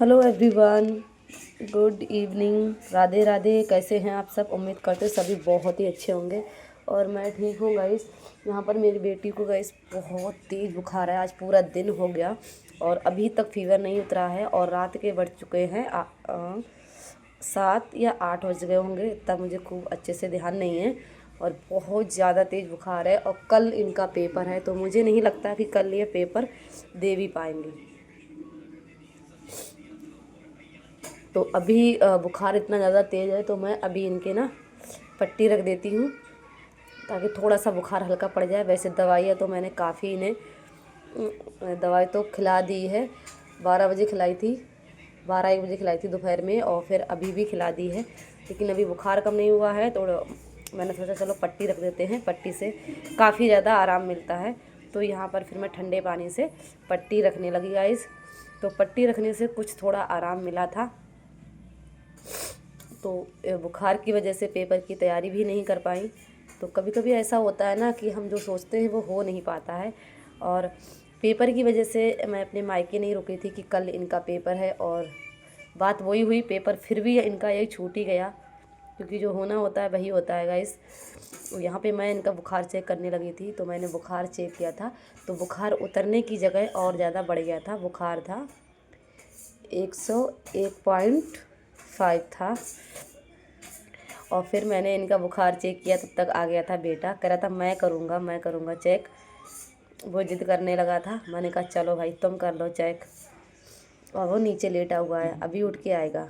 Hello everyone, good evening, Radhe Radhe. कैसे हैं आप सब? उम्मीद करते सभी बहुत ही अच्छे होंगे और मैं ठीक हूँ गाइस। यहाँ पर मेरी बेटी को गाइस बहुत तेज़ बुखार है। आज पूरा दिन हो गया और अभी तक फीवर नहीं उतरा है और रात के बढ़ चुके हैं 7 या 8 बज गए होंगे, इतना मुझे खूब अच्छे से ध्यान नहीं है। और बहुत ज़्यादा तेज़ बुखार है और कल इनका पेपर है, तो मुझे नहीं लगता कि कल ये पेपर दे भी पाएंगे। तो अभी बुखार इतना ज़्यादा तेज़ है तो मैं अभी इनके ना पट्टी रख देती हूँ ताकि थोड़ा सा बुखार हल्का पड़ जाए। वैसे दवाइयाँ तो मैंने काफ़ी इन्हें दवाई तो खिला दी है। 12 बजे खिलाई थी, 12-1 बजे खिलाई थी दोपहर में, और फिर अभी भी खिला दी है, लेकिन अभी बुखार कम नहीं हुआ है। तो मैंने सोचा चलो पट्टी रख देते हैं, पट्टी से काफ़ी ज़्यादा आराम मिलता है। तो यहाँ पर फिर मैं ठंडे पानी से पट्टी रखने लगी गाइस। तो पट्टी रखने से कुछ थोड़ा आराम मिला था। तो बुखार की वजह से पेपर की तैयारी भी नहीं कर पाई। तो कभी कभी ऐसा होता है ना कि हम जो सोचते हैं वो हो नहीं पाता है। और पेपर की वजह से मैं अपने मायके नहीं रुकी थी कि कल इनका पेपर है, और बात वही हुई, पेपर फिर भी इनका यही छूट ही गया, क्योंकि जो होना होता है वही होता है गाइस। यहाँ पे मैं इनका बुखार चेक करने लगी थी, तो मैंने बुखार चेक किया था, तो बुखार उतरने की जगह और ज़्यादा बढ़ गया था। बुखार था 101.5 था। और फिर मैंने इनका बुखार चेक किया, तब तक आ गया था बेटा, कह रहा था मैं करूँगा चेक। वो जिद करने लगा था, मैंने कहा चलो भाई तुम कर लो चेक। और वो नीचे लेटा हुआ है, अभी उठ के आएगा।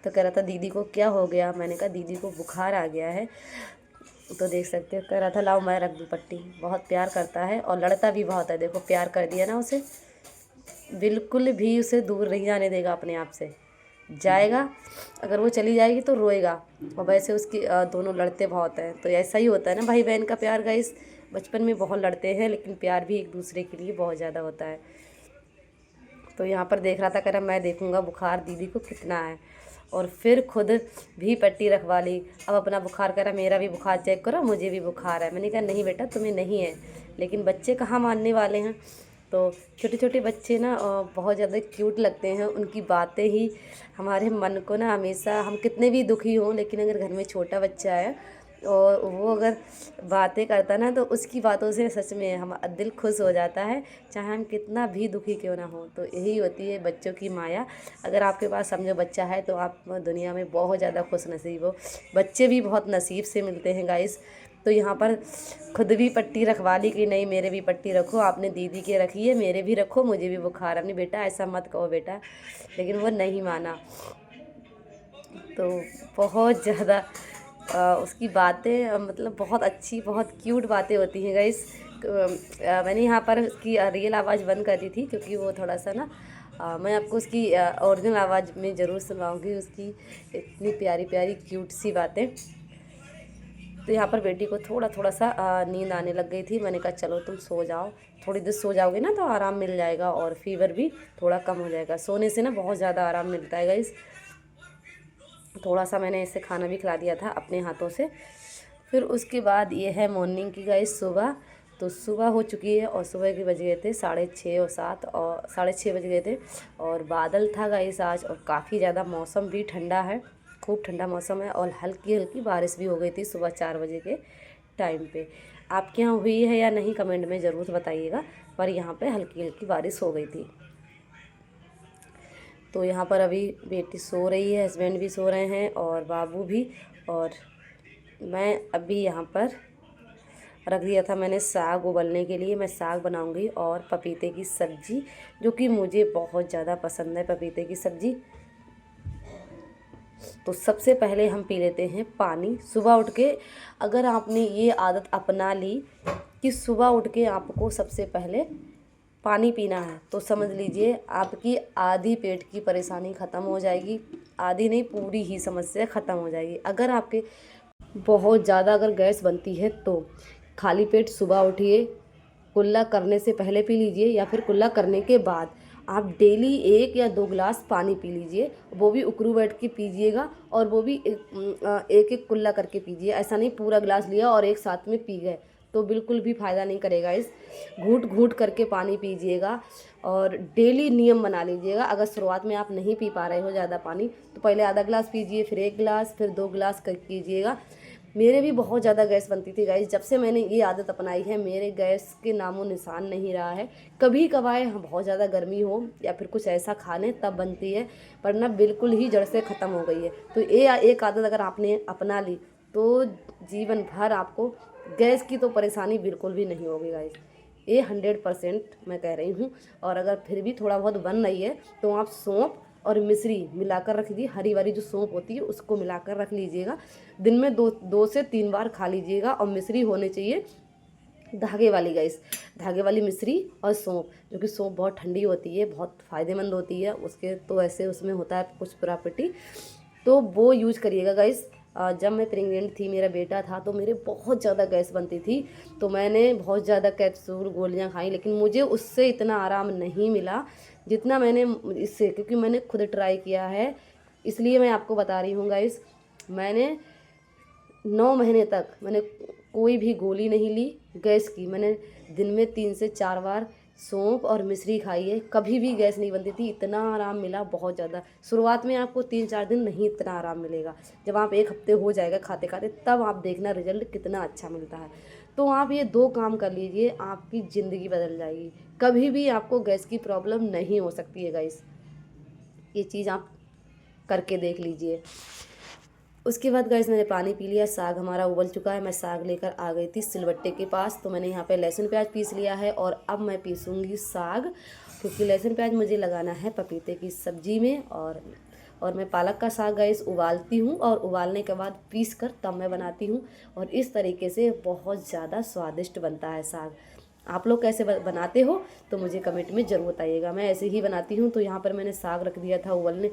तो कह रहा था दीदी को क्या हो गया? मैंने कहा दीदी को बुखार आ गया है। तो देख सकते हो, कह रहा था लाओ मैं रख दूँ पट्टी। बहुत प्यार करता है और लड़ता भी बहुत है। देखो प्यार कर दिया ना उसे, बिल्कुल भी उसे दूर नहीं जाने देगा अपने आप से। जाएगा, अगर वो चली जाएगी तो रोएगा। और वैसे उसकी दोनों लड़ते बहुत हैं। तो ऐसा ही होता है ना भाई बहन का प्यार गाइस। बचपन में बहुत लड़ते हैं, लेकिन प्यार भी एक दूसरे के लिए बहुत ज़्यादा होता है। तो यहाँ पर देख रहा था, कह रहा मैं देखूँगा बुखार दीदी को कितना है। और फिर खुद भी पट्टी रखवा ली। अब अपना बुखार, कह रहा मेरा भी बुखार चेक करो, मुझे भी बुखार है। मैंने कहा नहीं बेटा तुम्हें नहीं है, लेकिन बच्चे कहाँ मानने वाले हैं। तो छोटे छोटे बच्चे ना बहुत ज़्यादा क्यूट लगते हैं। उनकी बातें ही हमारे मन को ना हमेशा, हम कितने भी दुखी हों, लेकिन अगर घर में छोटा बच्चा है और वो अगर बातें करता ना, तो उसकी बातों से सच में हम दिल खुश हो जाता है, चाहे हम कितना भी दुखी क्यों ना हो। तो यही होती है बच्चों की माया। अगर आपके पास समझो बच्चा है तो आप दुनिया में बहुत ज़्यादा खुश नसीब हो। बच्चे भी बहुत नसीब से मिलते हैं गाइस। तो यहाँ पर खुद भी पट्टी रखवा ली कि नहीं मेरे भी पट्टी रखो, आपने दीदी के रखी है मेरे भी रखो, मुझे भी बुखार है। अपनी बेटा ऐसा मत कहो बेटा, लेकिन वो नहीं माना। तो बहुत ज़्यादा उसकी बातें मतलब बहुत अच्छी, बहुत क्यूट बातें होती हैं गाइस। मैंने यहाँ पर उसकी रियल आवाज़ बंद कर दी थी, क्योंकि वो थोड़ा सा ना मैं आपको उसकी ओरिजिनल आवाज़ में ज़रूर सुनाऊंगी उसकी इतनी प्यारी प्यारी क्यूट सी बातें। तो यहाँ पर बेटी को थोड़ा थोड़ा सा नींद आने लग गई थी। मैंने कहा चलो तुम सो जाओ, थोड़ी देर सो जाओगे ना तो आराम मिल जाएगा और फीवर भी थोड़ा कम हो जाएगा। सोने से ना बहुत ज़्यादा आराम मिलता है गाइस। थोड़ा सा मैंने इसे खाना भी खिला दिया था अपने हाथों से। फिर उसके बाद ये है मॉर्निंग की गाइस सुबह। तो सुबह हो चुकी है और सुबह के बज गए थे 6:30 और 7 और 6:30 बज गए थे। और बादल था गाइस आज, और काफ़ी ज़्यादा मौसम भी ठंडा है, खूब ठंडा मौसम है। और हल्की हल्की बारिश भी हो गई थी सुबह 4 बजे के टाइम पे। आपके यहाँ हुई है या नहीं कमेंट में ज़रूर बताइएगा, पर यहाँ पे हल्की हल्की बारिश हो गई थी। तो यहाँ पर अभी बेटी सो रही है, हस्बैंड भी सो रहे हैं और बाबू भी। और मैं अभी यहाँ पर रख दिया था मैंने साग उबलने के लिए। मैं साग बनाऊंगी और पपीते की सब्ज़ी, जो कि मुझे बहुत ज़्यादा पसंद है पपीते की सब्ज़ी। तो सबसे पहले हम पी लेते हैं पानी सुबह उठ के। अगर आपने ये आदत अपना ली कि सुबह उठ के आपको सबसे पहले पानी पीना है, तो समझ लीजिए आपकी आधी पेट की परेशानी ख़त्म हो जाएगी। आधी नहीं, पूरी ही समस्या ख़त्म हो जाएगी। अगर आपके बहुत ज़्यादा अगर गैस बनती है तो खाली पेट सुबह उठिए, कुल्ला करने से पहले पी लीजिए या फिर कुल्ला करने के बाद आप डेली 1 या 2 गिलास पानी पी लीजिए। वो भी उकड़ू बैठ के पीजिएगा, और वो भी एक एक कुल्ला करके पीजिए। ऐसा नहीं पूरा गिलास लिया और एक साथ में पी गए, तो बिल्कुल भी फ़ायदा नहीं करेगा। इस घूट घूट करके पानी पीजिएगा और डेली नियम बना लीजिएगा। अगर शुरुआत में आप नहीं पी पा रहे हो ज़्यादा पानी तो पहले आधा गिलास पीजिए, फिर 1 गिलास, फिर 2 गिलास कर कीजिएगा। मेरे भी बहुत ज़्यादा गैस बनती थी गाइस। जब से मैंने ये आदत अपनाई है मेरे गैस के नामो निशान नहीं रहा है। कभी कभार बहुत ज़्यादा गर्मी हो या फिर कुछ ऐसा खा लें तब बनती है, वरना बिल्कुल ही जड़ से ख़त्म हो गई है। तो ये एक आदत अगर आपने अपना ली तो जीवन भर आपको गैस की तो परेशानी बिल्कुल भी नहीं होगी गाइस। ये 100% मैं कह रही हूँ। और अगर फिर भी थोड़ा बहुत बन रही है तो आप सौंफ और मिश्री मिलाकर रख दीजिए। हरी वाली जो सौंफ होती है उसको मिलाकर रख लीजिएगा। दिन में 2 से 3 बार खा लीजिएगा। और मिश्री होनी चाहिए धागे वाली गाइस, धागे वाली मिश्री और सौंफ, जो कि सौंफ बहुत ठंडी होती है, बहुत फ़ायदेमंद होती है। उसके तो ऐसे उसमें होता है कुछ प्रॉपर्टी, तो वो यूज करिएगा गाइस। जब मैं प्रेग्नेंट थी, मेरा बेटा था, तो मेरे बहुत ज़्यादा गैस बनती थी। तो मैंने बहुत ज़्यादा कैप्सूल गोलियां खाई, लेकिन मुझे उससे इतना आराम नहीं मिला जितना मैंने इससे, क्योंकि मैंने खुद ट्राई किया है। इसलिए मैं आपको बता रही हूँ गाइस। मैंने 9 महीने तक मैंने कोई भी गोली नहीं ली गैस की। मैंने दिन में 3 से 4 बार सौंफ और मिश्री खाई है, कभी भी गैस नहीं बनती थी। इतना आराम मिला बहुत ज़्यादा। शुरुआत में आपको 3-4 दिन नहीं इतना आराम मिलेगा, जब आप 1 हफ्ते हो जाएगा खाते खाते तब आप देखना रिजल्ट कितना अच्छा मिलता है। तो आप ये 2 काम कर लीजिए, आपकी ज़िंदगी बदल जाएगी। कभी भी आपको गैस की प्रॉब्लम नहीं हो सकती है गाइस। ये चीज़ आप करके देख लीजिए। उसके बाद गाइस मैंने पानी पी लिया, साग हमारा उबल चुका है। मैं साग लेकर आ गई थी सिलबट्टे के पास। तो मैंने यहाँ पे लहसुन प्याज पीस लिया है और अब मैं पीसूँगी साग, क्योंकि लहसुन प्याज मुझे लगाना है पपीते की सब्ज़ी में। और मैं पालक का साग गाइस उबालती हूँ और उबालने के बाद पीस कर तब मैं बनाती हूँ। और इस तरीके से बहुत ज़्यादा स्वादिष्ट बनता है साग। आप लोग कैसे बनाते हो तो मुझे कमेंट में ज़रूर बताइएगा। मैं ऐसे ही बनाती हूँ। तो यहाँ पर मैंने साग रख दिया था उबलने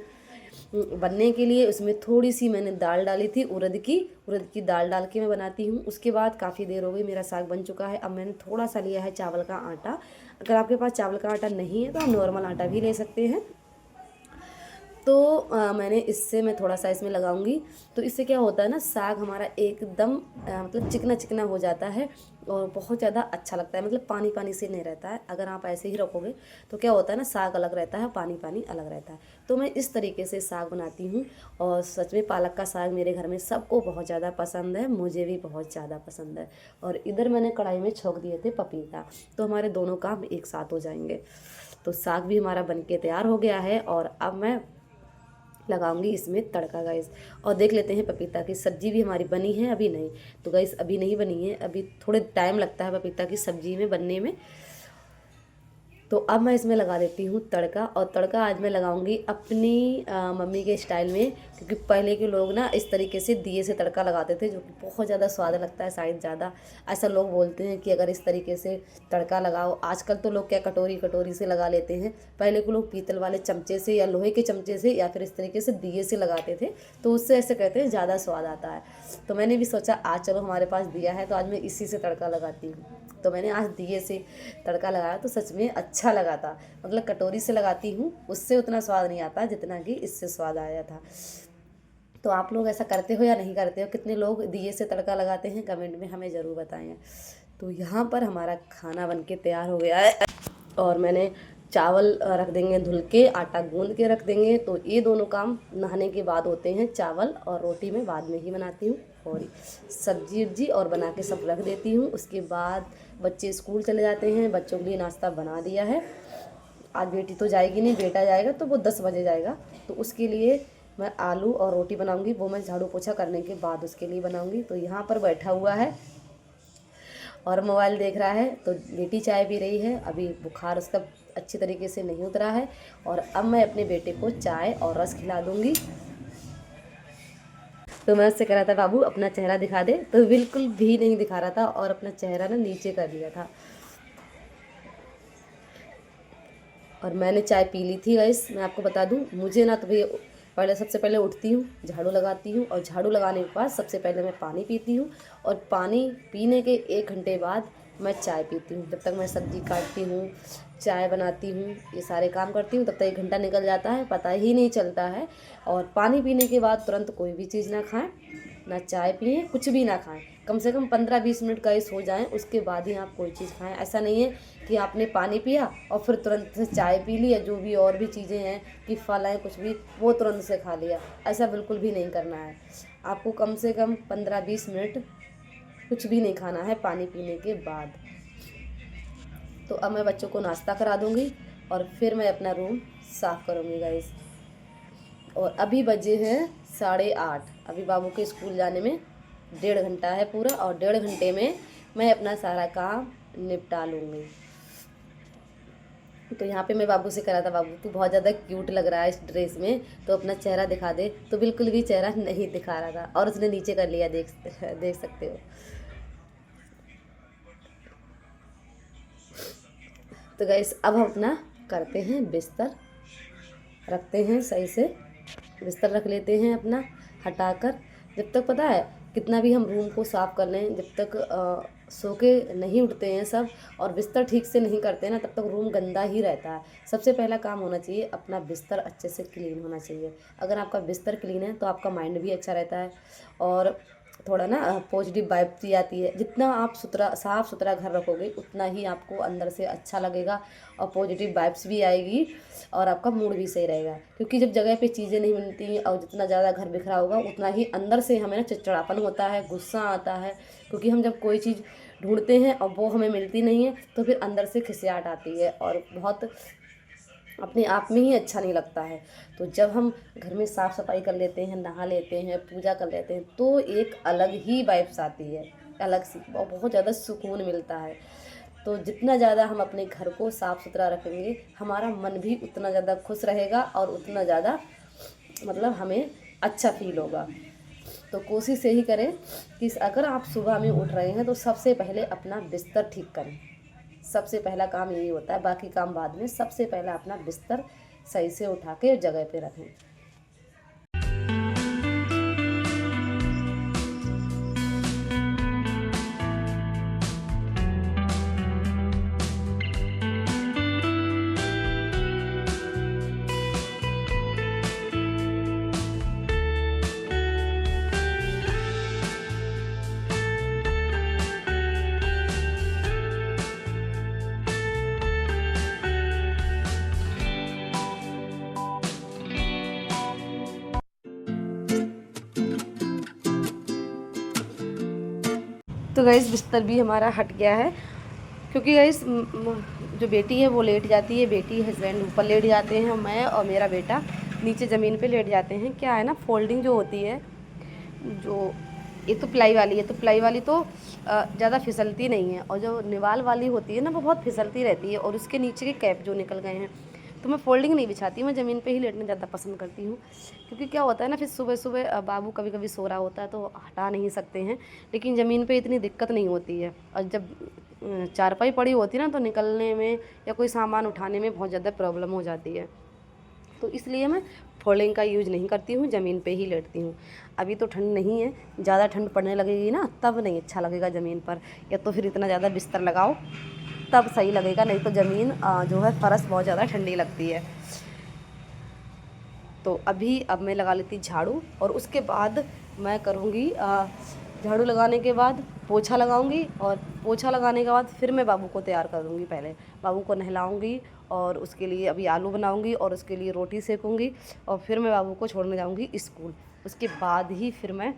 बनने के लिए। उसमें थोड़ी सी मैंने दाल डाली थी, उड़द की दाल डाल के मैं बनाती हूँ। उसके बाद काफ़ी देर हो गई, मेरा साग बन चुका है। अब मैंने थोड़ा सा लिया है चावल का आटा। अगर आपके पास चावल का आटा नहीं है तो आप नॉर्मल आटा भी ले सकते हैं। तो मैंने इससे मैं थोड़ा सा इसमें लगाऊंगी। तो इससे क्या होता है ना, साग हमारा एकदम मतलब चिकना चिकना हो जाता है और बहुत ज़्यादा अच्छा लगता है। मतलब पानी पानी से नहीं रहता है। अगर आप ऐसे ही रखोगे तो क्या होता है ना, साग अलग रहता है, पानी पानी अलग रहता है। तो मैं इस तरीके से साग बनाती हूँ। और सच में पालक का साग मेरे घर में सबको बहुत ज़्यादा पसंद है, मुझे भी बहुत ज़्यादा पसंद है। और इधर मैंने कढ़ाई में छोंक दिए थे पपीता, तो हमारे दोनों काम एक साथ हो जाएंगे। तो साग भी हमारा बन के तैयार हो गया है और अब मैं लगाऊंगी इसमें तड़का गाइस। और देख लेते हैं पपीता की सब्ज़ी भी हमारी बनी है अभी नहीं। तो गाइस अभी नहीं बनी है, अभी थोड़े टाइम लगता है पपीता की सब्ज़ी में बनने में। तो अब मैं इसमें लगा देती हूँ तड़का। और तड़का आज मैं लगाऊंगी अपनी मम्मी के स्टाइल में, क्योंकि पहले के लोग ना इस तरीके से दिए से तड़का लगाते थे, जो कि बहुत ज़्यादा स्वाद लगता है। शायद ज़्यादा ऐसा लोग बोलते हैं कि अगर इस तरीके से तड़का लगाओ। आजकल तो लोग क्या कटोरी कटोरी से लगा लेते हैं, पहले के लोग पीतल वाले चमचे से या लोहे के चमचे से या फिर इस तरीके से दिए से लगाते थे। तो उससे ऐसे कहते हैं ज़्यादा स्वाद आता है। तो मैंने भी सोचा आज चलो हमारे पास दिया है तो आज मैं इसी से तड़का लगाती हूँ। तो मैंने आज दिए से तड़का लगाया तो सच में अच्छा लगा था। मतलब कटोरी से लगाती हूँ उससे उतना स्वाद नहीं आता जितना कि इससे स्वाद आया था। तो आप लोग ऐसा करते हो या नहीं करते हो? कितने लोग दिए से तड़का लगाते हैं कमेंट में हमें ज़रूर बताएं। तो यहाँ पर हमारा खाना बनके तैयार हो गया है और मैंने चावल रख देंगे धुल के, आटा गूंद के रख देंगे। तो ये दोनों काम नहाने के बाद होते हैं। चावल और रोटी मैं बाद में ही बनाती हूँ और सब्जी उब्जी और बना के सब रख देती हूँ। उसके बाद बच्चे स्कूल चले जाते हैं, बच्चों के लिए नाश्ता बना दिया है। आज बेटी तो जाएगी नहीं, बेटा जाएगा तो वो 10 बजे जाएगा। तो उसके लिए मैं आलू और रोटी बनाऊंगी, वो मैं झाड़ू पोछा करने के बाद उसके लिए बनाऊंगी। तो यहाँ पर बैठा हुआ है और मोबाइल देख रहा है। तो बेटी चाय पी रही है, अभी बुखार उसका अच्छी तरीके से नहीं उतरा है। और अब मैं अपने बेटे को चाय और रस खिला दूंगी। तो मैं उससे कह रहा था बाबू अपना चेहरा दिखा दे, तो बिल्कुल भी नहीं दिखा रहा था और अपना चेहरा ना नीचे कर लिया था। और मैंने चाय पी ली थी गाइस। मैं आपको बता दूं, मुझे ना तो भैया पहले सबसे पहले उठती हूँ, झाड़ू लगाती हूँ और झाड़ू लगाने के बाद सबसे पहले मैं पानी पीती हूँ। और पानी पीने के 1 घंटे बाद मैं चाय पीती हूँ। जब तक मैं सब्ज़ी काटती हूँ, चाय बनाती हूँ, ये सारे काम करती हूँ, तब तक 1 घंटा निकल जाता है, पता ही नहीं चलता है। और पानी पीने के बाद तुरंत कोई भी चीज़ ना खाएं, ना चाय पिए, कुछ भी ना खाएं। कम से कम 15-20 मिनट गाइस हो जाएं, उसके बाद ही आप कोई चीज़ खाएं। ऐसा नहीं है कि आपने पानी पिया और फिर तुरंत से चाय पी ली, या जो भी और भी चीज़ें हैं कि फल हैं कुछ भी, वो तुरंत से खा लिया। ऐसा बिल्कुल भी नहीं करना है। आपको कम से कम 15-20 मिनट कुछ भी नहीं खाना है पानी पीने के बाद। तो अब मैं बच्चों को नाश्ता करा दूँगी और फिर मैं अपना रूम साफ़ करूँगी गाइस। और अभी बजे हैं 8:30। अभी बाबू के स्कूल जाने में 1.5 घंटा है पूरा, और 1.5 घंटे में मैं अपना सारा काम निपटा लूँगी। तो यहाँ पे मैं बाबू से करा था, बाबू तू बहुत ज़्यादा क्यूट लग रहा है इस ड्रेस में, तो अपना चेहरा दिखा दे। तो बिल्कुल भी चेहरा नहीं दिखा रहा था, और उसने नीचे कर लिया, देख सकते हो। तो गाइस अब हम अपना करते हैं बिस्तर, रखते हैं सही से, बिस्तर रख लेते हैं अपना हटाकर। जब तक पता है कितना भी हम रूम को साफ़ कर लें, जब तक सो के नहीं उठते हैं सब और बिस्तर ठीक से नहीं करते हैं ना, तब तक रूम गंदा ही रहता है। सबसे पहला काम होना चाहिए अपना बिस्तर अच्छे से क्लीन होना चाहिए। अगर आपका बिस्तर क्लीन है तो आपका माइंड भी अच्छा रहता है, और थोड़ा ना पॉजिटिव वाइब भी आती है। जितना आप साफ़ सुथरा घर रखोगे उतना ही आपको अंदर से अच्छा लगेगा, और पॉजिटिव वाइब्स भी आएगी, और आपका मूड भी सही रहेगा। क्योंकि जब जगह पे चीज़ें नहीं मिलती और जितना ज़्यादा घर बिखरा होगा, उतना ही अंदर से हमें ना चिड़चिड़ापन होता है, गुस्सा आता है। क्योंकि हम जब कोई चीज़ ढूंढते हैं और वो हमें मिलती नहीं है, तो फिर अंदर से खिसियाहट आती है और बहुत अपने आप में ही अच्छा नहीं लगता है। तो जब हम घर में साफ़ सफाई कर लेते हैं, नहा लेते हैं, पूजा कर लेते हैं, तो एक अलग ही वाइब्स आती है, अलग सी, और बहुत ज़्यादा सुकून मिलता है। तो जितना ज़्यादा हम अपने घर को साफ़ सुथरा रखेंगे, हमारा मन भी उतना ज़्यादा खुश रहेगा, और उतना ज़्यादा मतलब हमें अच्छा फील होगा। तो कोशिश यही करें कि अगर आप सुबह में उठ रहे हैं तो सबसे पहले अपना बिस्तर ठीक करें। सबसे पहला काम यही होता है, बाकी काम बाद में। सबसे पहला अपना बिस्तर सही से उठा के जगह पे रखें। तो गाइस बिस्तर भी हमारा हट गया है, क्योंकि गाइस जो बेटी है वो लेट जाती है, बेटी हस्बैंड ऊपर लेट जाते हैं, मैं और मेरा बेटा नीचे ज़मीन पे लेट जाते हैं। क्या है ना, फोल्डिंग जो होती है, जो ये तो प्लाई वाली है, तो प्लाई वाली तो ज़्यादा फिसलती नहीं है, और जो निवाल वाली होती है ना, वो बहुत फिसलती रहती है, और उसके नीचे के कैप जो निकल गए हैं। तो मैं फोल्डिंग नहीं बिछाती, मैं ज़मीन पे ही लेटना ज़्यादा पसंद करती हूँ। क्योंकि क्या होता है ना, फिर सुबह सुबह बाबू कभी कभी सो रहा होता है तो हटा नहीं सकते हैं, लेकिन ज़मीन पे इतनी दिक्कत नहीं होती है। और जब चारपाई पड़ी होती है ना, तो निकलने में या कोई सामान उठाने में बहुत ज़्यादा प्रॉब्लम हो जाती है। तो इसलिए मैं फोल्डिंग का यूज़ नहीं करती हूँ, ज़मीन पे ही लेटती हूँ। अभी तो ठंड नहीं है, ज़्यादा ठंड पड़ने लगेगी ना, तब नहीं अच्छा लगेगा ज़मीन पर, या तो फिर इतना ज़्यादा बिस्तर लगाओ तब सही लगेगा, नहीं तो ज़मीन जो है फर्श बहुत ज़्यादा ठंडी लगती है। तो अब मैं लगा लेती झाड़ू, और उसके बाद मैं करूँगी झाड़ू लगाने के बाद पोछा लगाऊंगी, और पोछा लगाने के बाद फिर मैं बाबू को तैयार कर दूँगी। पहले बाबू को नहलाऊंगी, और उसके लिए अभी आलू बनाऊंगी, और उसके लिए रोटी सेकूंगी, और फिर मैं बाबू को छोड़ने जाऊंगी स्कूल। उसके बाद ही फिर मैं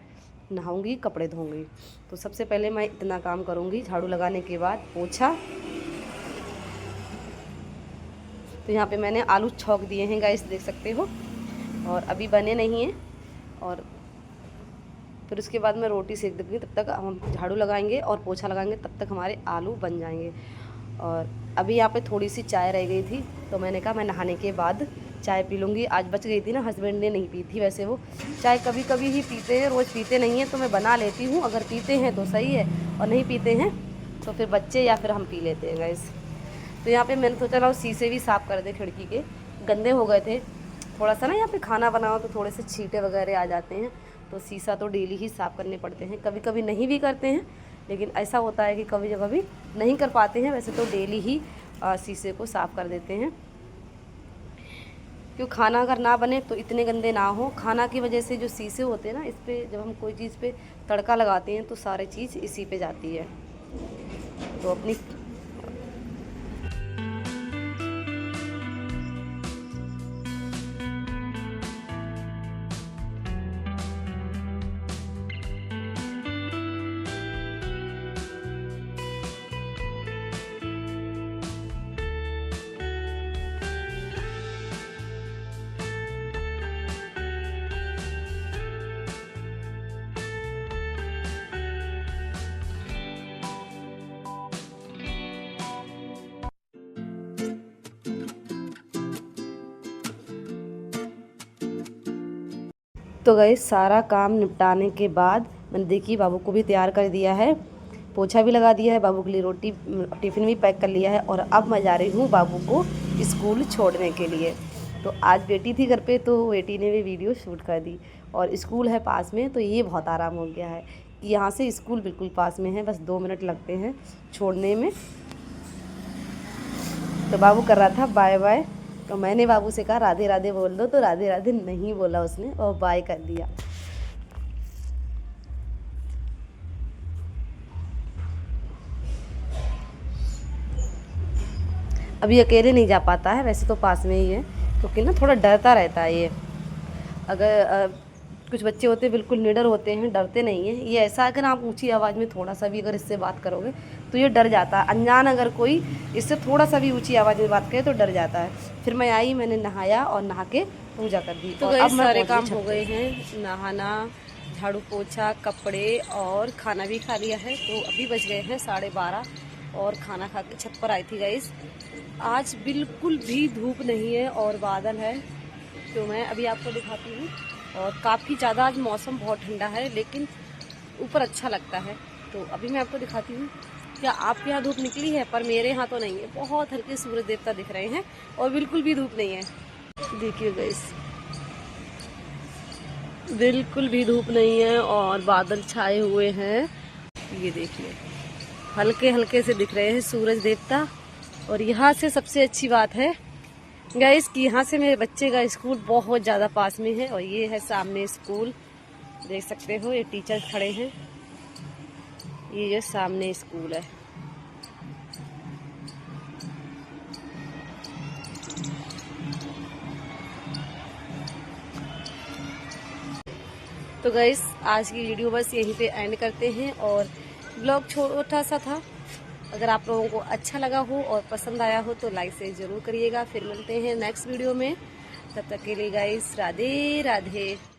नहाऊंगी, कपड़े धोऊंगी। तो सबसे पहले मैं इतना काम करूँगी, झाड़ू लगाने के बाद पोछा। तो यहाँ पे मैंने आलू छौंक दिए हैं गाइस, देख सकते हो, और अभी बने नहीं हैं। और फिर उसके बाद मैं रोटी सेक दूँगी, तब तक हम झाड़ू लगाएंगे और पोछा लगाएंगे, तब तक हमारे आलू बन जाएंगे। और अभी यहाँ पे थोड़ी सी चाय रह गई थी, तो मैंने कहा मैं नहाने के बाद चाय पी लूँगी। आज बच गई थी ना, हस्बैंड ने नहीं पी थी। वैसे वो चाय कभी कभी ही पीते हैं, रोज़ पीते नहीं हैं, तो मैं बना लेती हूँ। अगर पीते हैं तो सही है, और नहीं पीते हैं तो फिर बच्चे या फिर हम पी लेते हैं गाइस। तो यहाँ पे मैंने सोचा लाओ शीशे भी साफ़ कर दे, खिड़की के गंदे हो गए थे थोड़ा सा ना। यहाँ पे खाना बनाओ तो थोड़े से छींटे वगैरह आ जाते हैं, तो शीशा तो डेली ही साफ़ करने पड़ते हैं। कभी कभी नहीं भी करते हैं, लेकिन ऐसा होता है कि कभी जगह भी नहीं कर पाते हैं। वैसे तो डेली ही शीशे को साफ़ कर देते हैं। क्यों खाना अगर ना बने तो इतने गंदे ना हो। खाना की वजह से जो शीशे होते हैं ना, इस पे जब हम कोई चीज़ पे तड़का लगाते हैं तो सारी चीज़ इसी पे जाती है। तो अपनी तो गई सारा काम निपटाने के बाद मैंने देखिए बाबू को भी तैयार कर दिया है, पोछा भी लगा दिया है, बाबू के लिए रोटी टिफ़िन भी पैक कर लिया है। और अब मैं जा रही हूँ बाबू को स्कूल छोड़ने के लिए। तो आज बेटी थी घर पे, तो बेटी ने भी वीडियो शूट कर दी। और स्कूल है पास में, तो ये बहुत आराम हो गया है कि यहाँ से स्कूल बिल्कुल पास में है, बस 2 मिनट लगते हैं छोड़ने में। तो बाबू कर रहा था बाय बाय, तो मैंने बाबू से कहा राधे राधे बोल दो, तो राधे राधे नहीं बोला उसने और बाय कर दिया। अभी अकेले नहीं जा पाता है, वैसे तो पास में ही है, क्योंकि ना थोड़ा डरता रहता है ये। अगर कुछ बच्चे होते हैं बिल्कुल निडर होते हैं, डरते नहीं हैं। ये ऐसा अगर आप ऊंची आवाज़ में थोड़ा सा भी अगर इससे बात करोगे तो ये डर जाता है। अनजान अगर कोई इससे थोड़ा सा भी ऊंची आवाज़ में बात करे तो डर जाता है। फिर मैं आई, मैंने नहाया और नहा के पूजा कर दी। तो अब सारे काम हो गए हैं, नहाना, झाड़ू पोछा, कपड़े और खाना भी खा लिया है। तो अभी बज गए हैं 12:30 और खाना खा के छत पर आई थी गाइस। आज बिल्कुल भी धूप नहीं है और बादल है, तो मैं अभी आपको दिखाती हूँ। और काफ़ी ज़्यादा आज मौसम बहुत ठंडा है, लेकिन ऊपर अच्छा लगता है। तो अभी मैं आपको दिखाती हूँ। क्या आपके यहाँ धूप निकली है? पर मेरे यहाँ तो नहीं है, बहुत हल्के सूरज देवता दिख रहे हैं और बिल्कुल भी धूप नहीं है। देखिए गाइस, बिल्कुल भी धूप नहीं है और बादल छाए हुए हैं। ये देखिए, हल्के हल्के से दिख रहे हैं सूरज देवता। और यहाँ से सबसे अच्छी बात है गाइस कि यहाँ से मेरे बच्चे का स्कूल बहुत ज़्यादा पास में है। और ये है सामने स्कूल, देख सकते हो, ये टीचर खड़े हैं। ये जो सामने स्कूल है। तो गाइस आज की वीडियो बस यहीं पे एंड करते हैं। और ब्लॉग छोटा सा था, अगर आप लोगों को अच्छा लगा हो और पसंद आया हो तो लाइक से ज़रूर करिएगा। फिर मिलते हैं नेक्स्ट वीडियो में, तब तक के लिए गाइस राधे राधे।